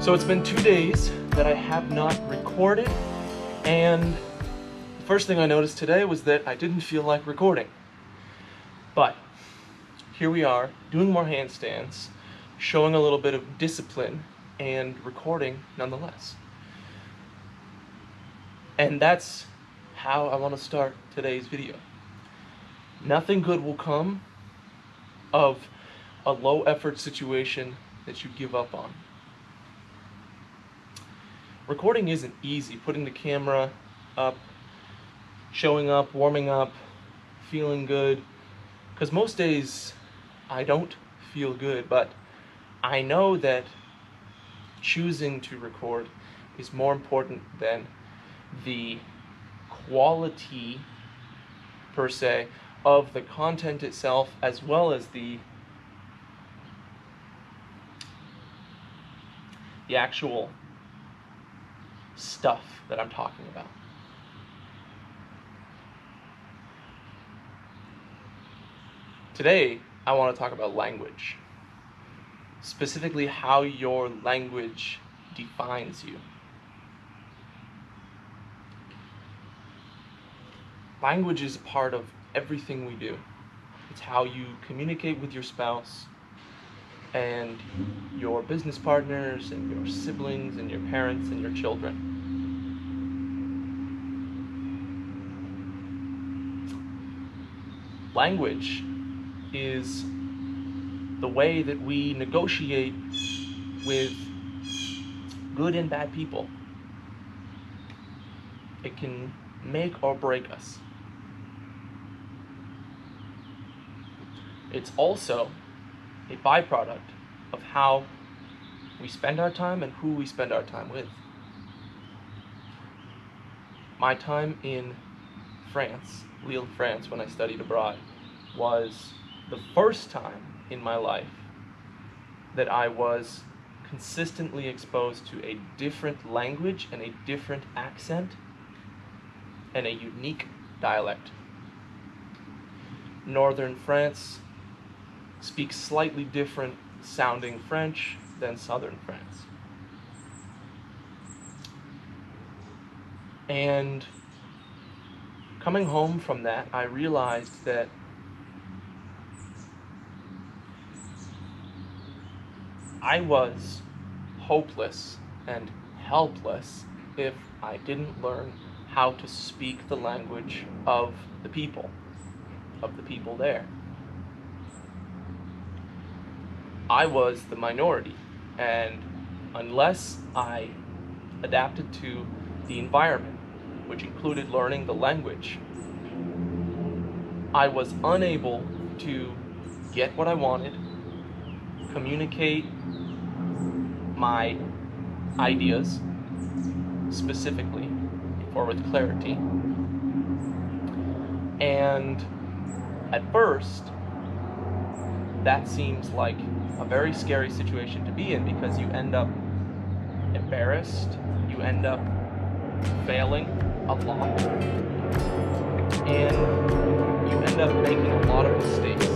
So it's been 2 days that I have not recorded, and the first thing I noticed today was that I didn't feel like recording. But here we are, doing more handstands, showing a little bit of discipline, and recording nonetheless. And that's how I want to start today's video. Nothing good will come of a low effort situation that you give up on. Recording isn't easy. Putting the camera up, showing up, warming up, feeling good. Because most days I don't feel good, but I know that choosing to record is more important than the quality per se of the content itself, as well as the actual stuff that I'm talking about. Today, I want to talk about language, specifically how your language defines you. Language is a part of everything we do. It's how you communicate with your spouse and your business partners and your siblings and your parents and your children. Language is the way that we negotiate with good and bad people. It can make or break us. It's also a byproduct of how we spend our time and who we spend our time with. My time in France, Lille, France, when I studied abroad, was the first time in my life that I was consistently exposed to a different language and a different accent and a unique dialect. Northern France speaks slightly different sounding French than southern France. And coming home from that, I realized that I was hopeless and helpless if I didn't learn how to speak the language of the people there. I was the minority, and unless I adapted to the environment, which included learning the language, I was unable to get what I wanted, communicate my ideas specifically or with clarity. And at first, that seems like a very scary situation to be in, because you end up embarrassed, you end up failing a lot, and you end up making a lot of mistakes.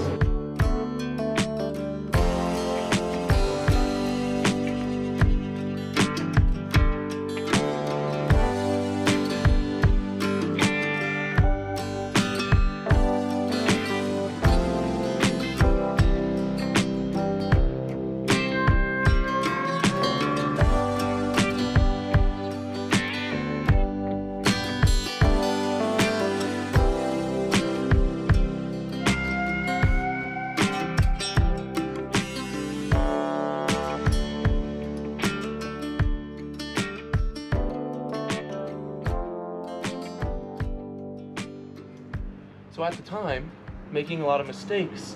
So at the time, making a lot of mistakes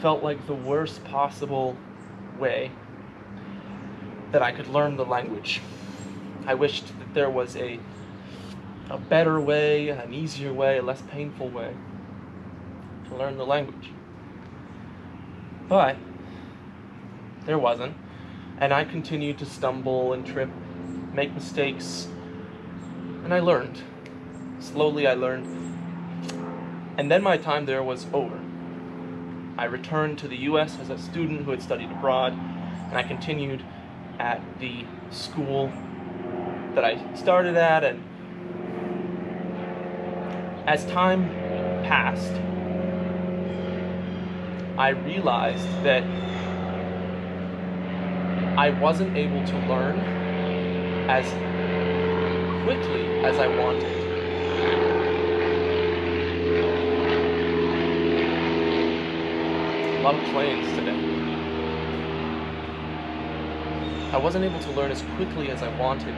felt like the worst possible way that I could learn the language. I wished that there was a better way, an easier way, a less painful way to learn the language. But there wasn't, and I continued to stumble and trip, make mistakes, and I learned. Slowly I learned. And then my time there was over. I returned to the US as a student who had studied abroad, and I continued at the school that I started at, and as time passed, I realized that I wasn't able to learn as quickly as I wanted. A lot of planes today. I wasn't able to learn as quickly as I wanted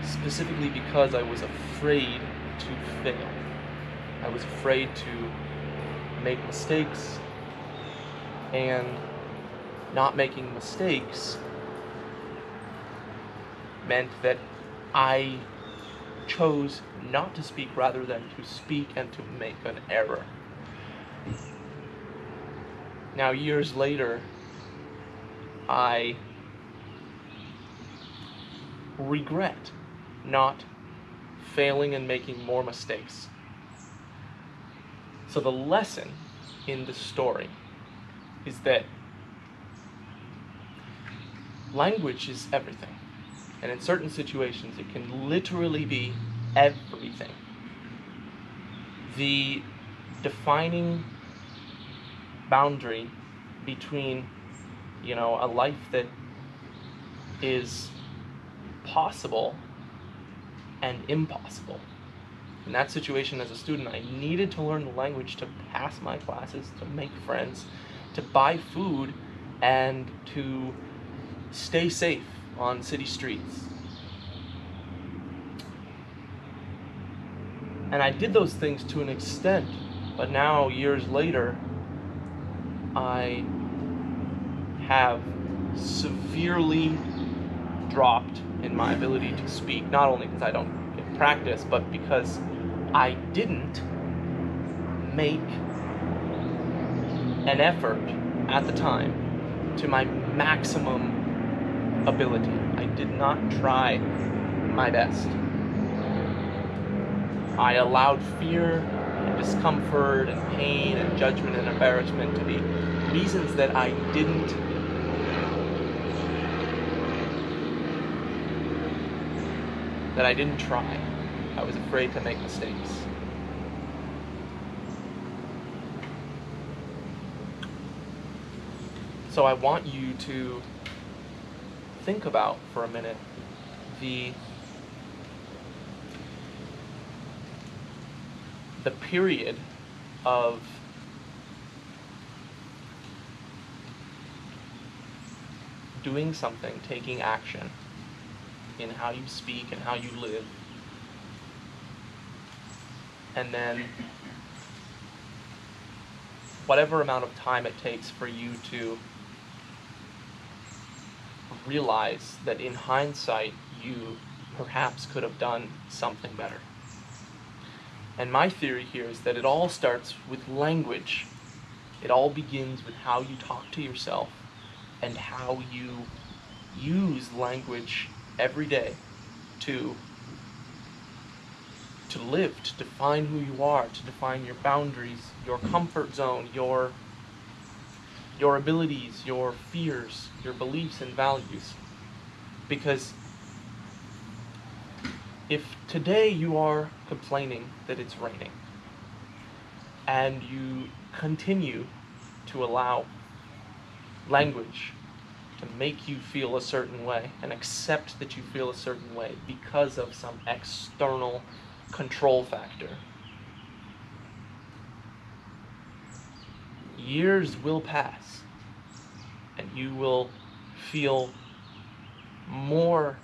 specifically because I was afraid to fail. I was afraid to make mistakes, and not making mistakes meant that I chose not to speak rather than to speak and to make an error. Now, years later, I regret not failing and making more mistakes. So the lesson in the story is that language is everything. And in certain situations, it can literally be everything. The defining boundary between, a life that is possible and impossible. In that situation as a student, I needed to learn the language to pass my classes, to make friends, to buy food, and to stay safe on city streets. And I did those things to an extent, but now, years later, I have severely dropped in my ability to speak, not only because I don't get practice, but because I didn't make an effort at the time to my maximum ability. I did not try my best. I allowed fear and discomfort and pain and judgment and embarrassment to be reasons that I didn't try. I was afraid to make mistakes. So I want you to think about for a minute the period of doing something, taking action in how you speak and how you live, and then whatever amount of time it takes for you to realize that in hindsight you perhaps could have done something better. And my theory here is that it all starts with language. It all begins with how you talk to yourself and how you use language every day to live, to define who you are, to define your boundaries, your comfort zone, your abilities, your fears, your beliefs and values. Because if today you are complaining that it's raining, and you continue to allow language to make you feel a certain way and accept that you feel a certain way because of some external control factor, years will pass and you will feel more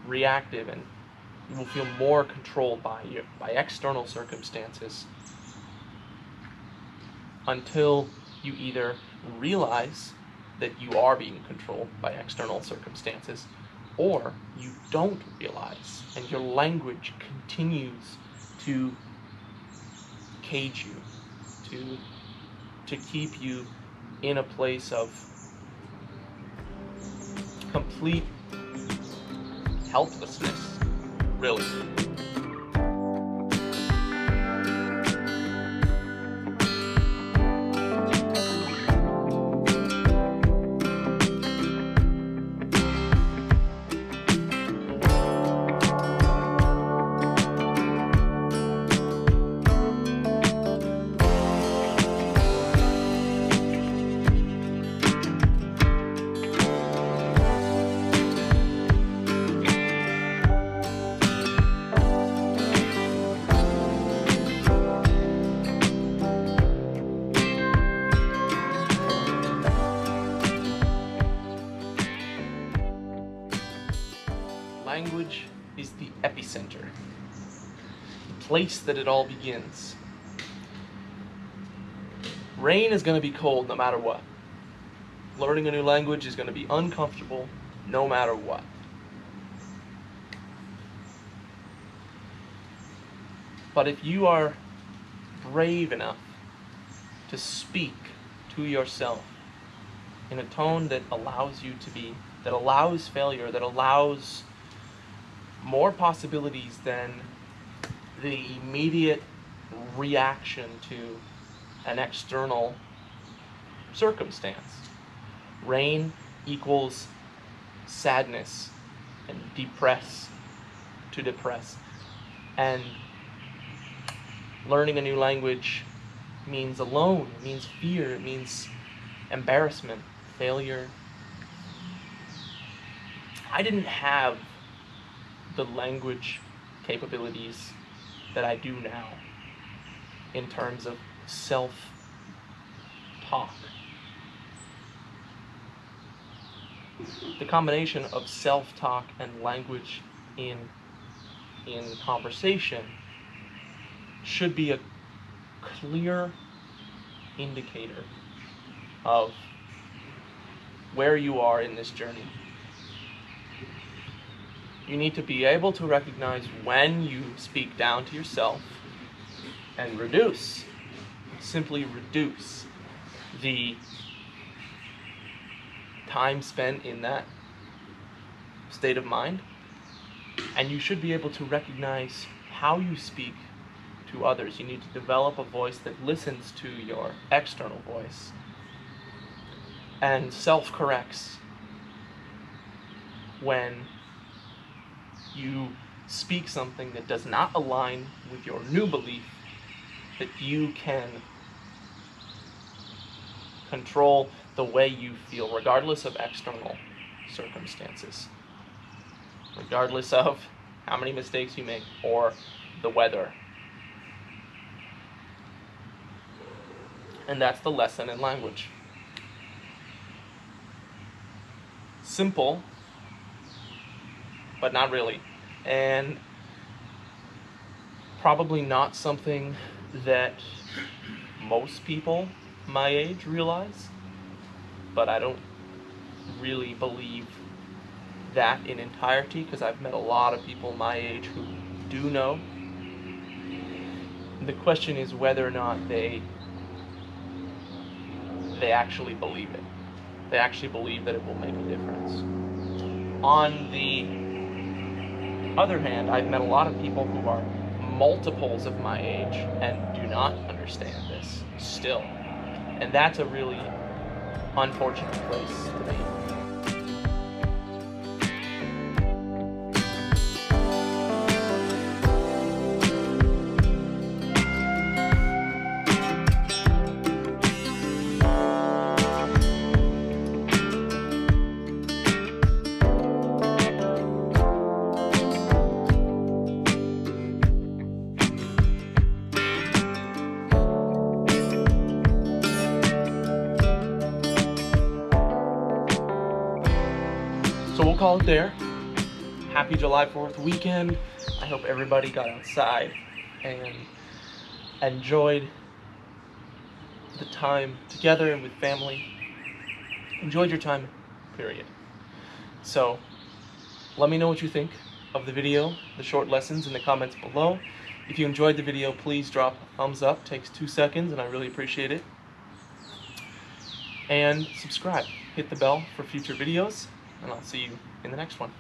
reactive, and you will feel more controlled by external circumstances, until you either realize that you are being controlled by external circumstances, or you don't realize and your language continues to cage you, to keep you in a place of complete helplessness, really. language is the epicenter, the place that it all begins. Rain is going to be cold no matter what. Learning a new language is going to be uncomfortable no matter what. But if you are brave enough to speak to yourself in a tone that allows you to be, that allows failure, that allows more possibilities than the immediate reaction to an external circumstance. Rain equals sadness and depress, to depress. And learning a new language means alone, it means fear, it means embarrassment, failure. I didn't have the language capabilities that I do now in terms of self-talk. The combination of self-talk and language in conversation should be a clear indicator of where you are in this journey. You need to be able to recognize when you speak down to yourself and simply reduce the time spent in that state of mind. And you should be able to recognize how you speak to others. You need to develop a voice that listens to your external voice and self-corrects when you speak something that does not align with your new belief that you can control the way you feel, regardless of external circumstances, regardless of how many mistakes you make or the weather. And that's the lesson in language. Simple, but not really. And probably not something that most people my age realize, but I don't really believe that in entirety, because I've met a lot of people my age who do know. The question is whether or not they actually believe it. They actually believe that it will make a difference. On the other hand, I've met a lot of people who are multiples of my age and do not understand this still. And that's a really unfortunate place to be. So we'll call it there. Happy July 4th weekend. I hope everybody got outside and enjoyed the time together and with family. Enjoyed your time, period. So let me know what you think of the video, the short lessons, in the comments below. If you enjoyed the video, please drop a thumbs up. It takes 2 seconds and I really appreciate it. And subscribe. Hit the bell for future videos. And I'll see you in the next one.